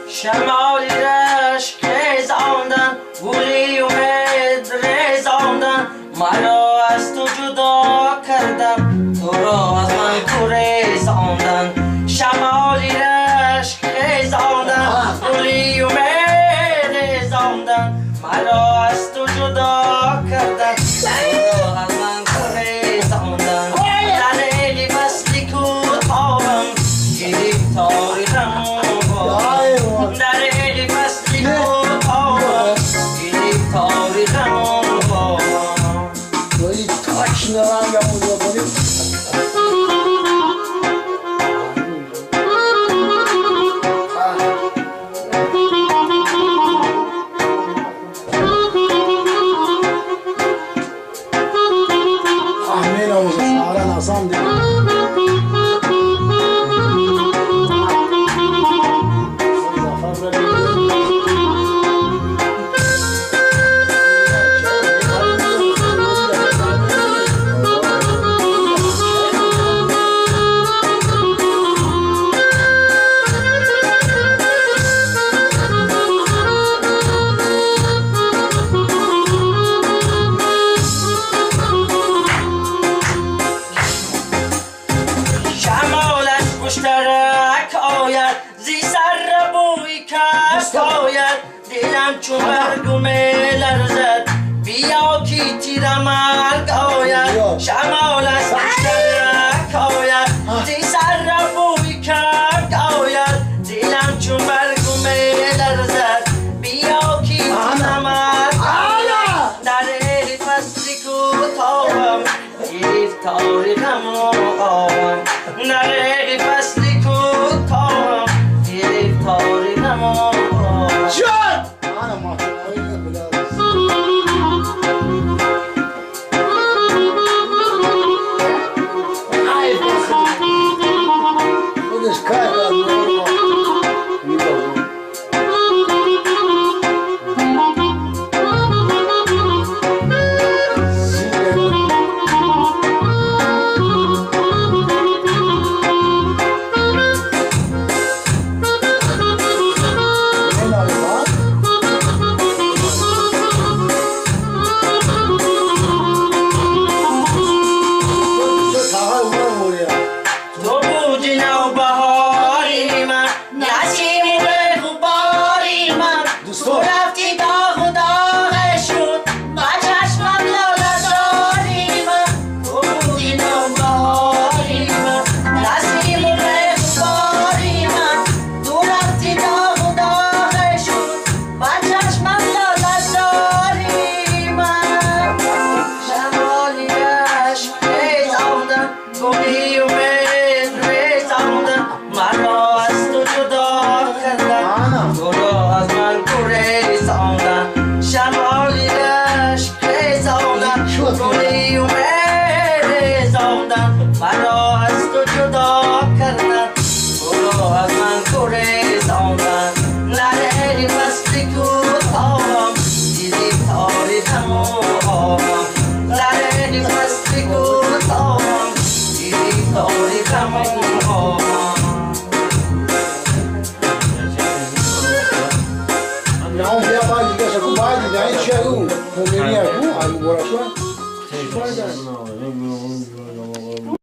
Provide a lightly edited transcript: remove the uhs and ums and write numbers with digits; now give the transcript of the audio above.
شمالی رشک خیزاندن گولی اومد ریزاندن مرا از تو جدا کردم تو را از من گریزاندن شمالی رشک خیزاندن گولی اومد ریزاندن مرا از تو جدا کردم تو را از من گریزاندن در علی فصلی کوتاهم گرفتاری در علی فصلی کوتاهم گرفتاری Böyle taşınaran yapılıyor böyle. Ahmet oldu, Sağran Hasan dedi. مشترک آید زی سر بوی کس آید دلم چون برگم لرزد بیا کی تیر مرگ آید شمال از مشترک آید زی سر بوی کرد آید دلم چون برگم لرزد بیا کی تیر مرگ آید در علی فصلی کوتاهم گرفتاری غم و آهم در علی فصلی کوتاهم گرفتاری غم و آهم Can! Ana mahkemeye bile. Ay, bu iş kayboldu. Não, vê a base dessa com base, daí chega um, comeria com, aí bora só.